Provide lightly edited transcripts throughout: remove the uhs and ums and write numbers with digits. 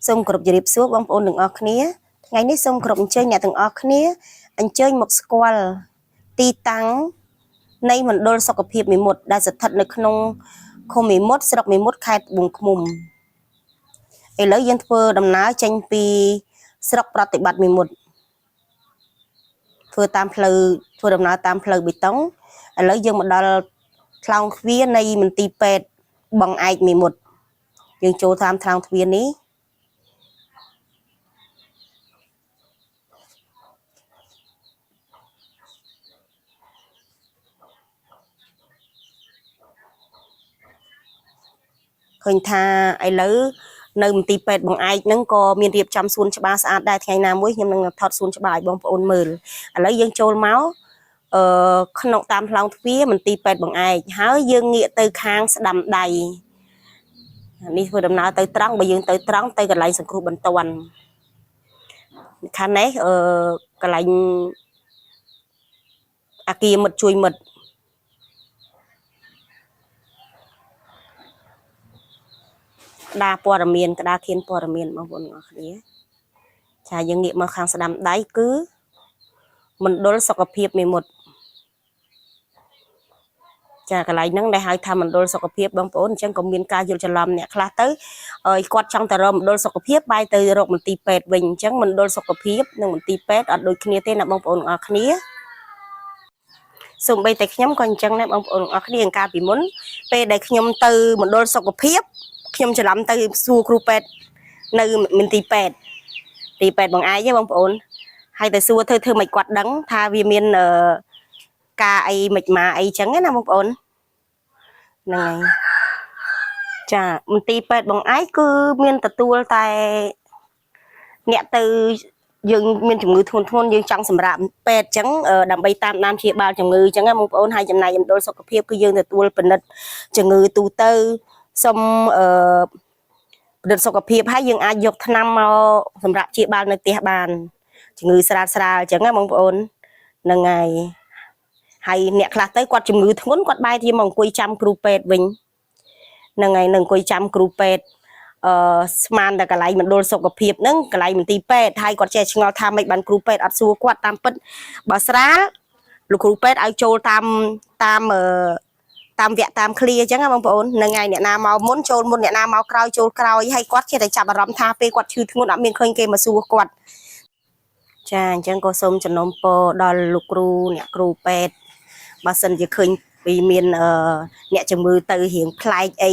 សូមគោរពជម្រាបសួរបងប្អូនទាំងអស់គ្នាថ្ងៃនេះសូមគោរពអញ្ជើញអ្នកទាំងអស់គ្នាអញ្ជើញមកស្គាល់ទីតាំងនៃមណ្ឌលសុខភាពមេមត់ដែលស្ថិតនៅក្នុងឃុំមេមត់ស្រុកមេមត់ខេត្តត្បូងឃ្មុំឥឡូវយើងធ្វើដំណើរចេញពីស្រុកប្រតិបត្តិមេមត់ធ្វើដំណើរតាមផ្លូវបេតុងឥឡូវយើងមកដល់ថ្លោងទ្វារនៃមន្ទីរពេទ្យបងឯកមេមត់យើងចូលតាមថ្លោងទ្វារនេះឃើញថាឥឡូវនៅមន្ទីរពេទ្យបងឯកហ្នឹងក៏មានរៀបចំសួនច្បារស្អាតដែរថ្ងៃណាមួយខ្ញុំនឹងថតសួនច្បារឲ្យបងប្អូនមើលឥឡូវយើងចូលមកក្នុងតាមថ្លោងទ្វារមន្ទីរពេទ្យបងឯកហើយយើងងាកទៅខាងស្ដាំដៃនេះធ្វើដំណើរទៅត្រង់បើយើងទៅត្រង់ទៅកន្លែងសង្គ្រោះបន្ទាន់ខាងនេះកន្លែងអាគារមិត្តជួយមិត្តក្តារព័ត៌មានក្តារខៀនព័ត៌មានបងប្អូនទាំងអស់គ្នាចាយើងងាកមកខាងស្ដាំដៃគឺមណ្ឌលសុខភាពមេមត់ចាកន្លែងហ្នឹងដែលហៅថាមណ្ឌលសុខភាពបងប្អូនអញ្ចឹងក៏មានការយល់ច្រឡំអ្នកខ្លះទៅគាត់ចង់ទៅរកមណ្ឌលសុខភាពបែរទៅរកមន្ទីរពេទ្យវិញអញ្ចឹងមណ្ឌលសុខភាពនិងមន្ទីរពេទ្យអត់ដូចគ្នាទេណាបងប្អូនទាំងអស់គ្នាសូម្បីតែខ្ញុំក៏អញ្ចឹងដែរបងប្អូនទាំងអស់គ្នាកាលពីមុនពេលដែលខ្ញុំទៅមណ្ឌលសុខភាពខ្ញុំច្រឡំទៅសួរគ្រូពេទ្យនៅមន្ទីរពេទ្យទីពេទ្យបងឯងទេបងប្អូនហើយទៅសួរធ្វើមិនគាត់ដឹងថាវាមានការអីមិនម៉ាអីចឹងណាបងប្អូនហ្នឹងហើយចាមន្ទីរពេទ្យបងឯងគឺមានទទួលតែអ្នកទៅយើងមានជំងឺធ្ងន់ធ្ងរយើងចង់សម្រាប់ពេទ្យចឹងដើម្បីតាមដានព្យាបាលជំងឺចឹងណាបងប្អូនហើយចំណាយមណ្ឌលសុខភាពគឺយើងទទួលពិនិត្យជំងឺទូទៅសុំពិនិត្យសុខភាពហើយយើងអាចយកថ្នាំមកសម្រាប់ព្យាបាលនៅផ្ទះបានជំងឺស្រាលអញ្ចឹងណាបងប្អូនហ្នឹងហើយអ្នកខ្លះទៅគាត់ជំងឺធ្ងន់គាត់បែរជាមកអង្គុយចាំគ្រូពេទ្យវិញហ្នឹងហើយនឹងអង្គុយចាំគ្រូពេទ្យស្មានតែកន្លែងមណ្ឌលសុខភាពហ្នឹងកន្លែងមន្ទីរពេទ្យហើយគាត់ចេះឆ្ងល់ថាមិនបានគ្រូពេទ្យអត់សួរគាត់តាមពិតបើស្រាលលោកគ្រូពេទ្យឲ្យចូលតាមវគ្គតាមឃ្លាអញ្ចឹងណាបងប្អូនហ្នឹងហើយអ្នកណាមកមុនចូលមុនអ្នកណាមកក្រោយចូលក្រោយហើយគាត់ចេះតែចាប់អារម្មណ៍ថាពេលគាត់ឈឺធ្ងន់អត់មានឃើញគេមកសួរគាត់ចាអញ្ចឹងក៏សូមចំណុំពរដល់លោកគ្រូអ្នកគ្រូពេទ្យបើសិនជាឃើញពីមានអ្នកជំងឺទៅរៀងប្លែកអី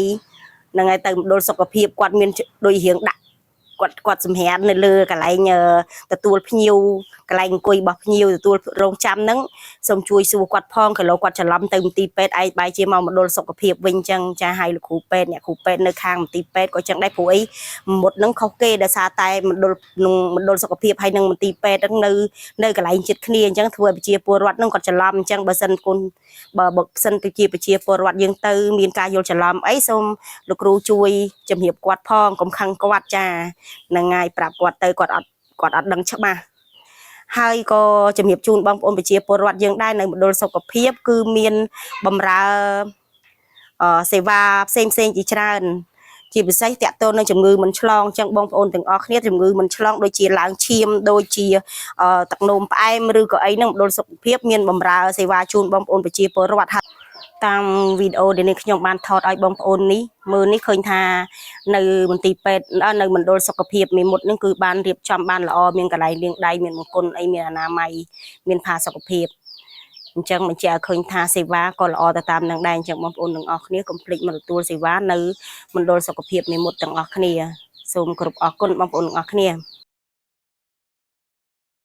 ហ្នឹងហើយទៅមណ្ឌលសុខភាពគាត់មានដូចរៀងដាក់គាត់សម្រាប់នៅលើកន្លែងទទួលភ្ញៀវកន្លែងអង្គុយរបស់ភ្ញៀវទទួលរងចាំហ្នឹងសូមជួយសួរគាត់ផងគីឡូគាត់ច្រឡំទៅមន្ទីរពេទ្យឯងបែរជាមកមណ្ឌលសុខភាពវិញចឹងចាឲ្យលោកគ្រូពេទ្យអ្នកគ្រូពេទ្យនៅខាងមន្ទីរពេទ្យក៏ចឹងដែរព្រោះអីមុតហ្នឹងខុសគេដោយសារតែមណ្ឌលសុខភាពហើយនឹងមន្ទីរពេទ្យហ្នឹងនៅកន្លែងជិតគ្នាអញ្ចឹងធ្វើឲ្យប្រជាពលរដ្ឋហ្នឹងគាត់ច្រឡំអញ្ចឹងបើសិនសិនទៅជាប្រជាពលរដ្ឋយើងទៅមានការយល់ច្រឡំអីសូមលោកគ្រូជួយជំរាបគាត់ផងកុំខឹងគាត់ចាហ្នឹងហើយប្រាប់គាត់ទៅគាត់អត់ដឹងច្បាស់ហើយក៏ជំរាបជូនបងប្អូនប្រជាពលរដ្ឋយើងដែរនៅមណ្ឌលសុខភាពគឺមានបម្រើសេវាផ្សេងជាច្រើនជាពិសេសតាក់ទងនឹងជំងឺមិនឆ្លងអញ្ចឹងបងប្អូនទាំងអស់គ្នាជំងឺមិនឆ្លងដូចជាឡើងឈាមដូចជាទឹកនោមផ្អែមឬក៏អីហ្នឹងមណ្ឌលសុខភាពមានបម្រើសេវាជូនបងប្អូនប្រជាពលរដ្ឋហើយតាមវីដេអូដែលនេះខ្ញុំបានថតឲ្យបងប្អូននេះមើលនេះឃើញថានៅមន្ទីរពេទ្យនៅមណ្ឌលសុខភាពមេមត់ហ្នឹងគឺបានរៀបចំបានល្អមានកន្លែងលាងដៃមានបង្គន់អីមានអនាម័យមានផាសុខភាពអញ្ចឹងបញ្ជាក់ឃើញថាសេវាក៏ល្អទៅតាមនឹងដែរអញ្ចឹងបងប្អូនទាំងអស់គ្នាកុំភ្លេចមកទទួលសេវានៅមណ្ឌលសុខភាពមេមត់ទាំងអស់គ្នាសូមគោរពអរគុណបងប្អូនទាំងអស់គ្នា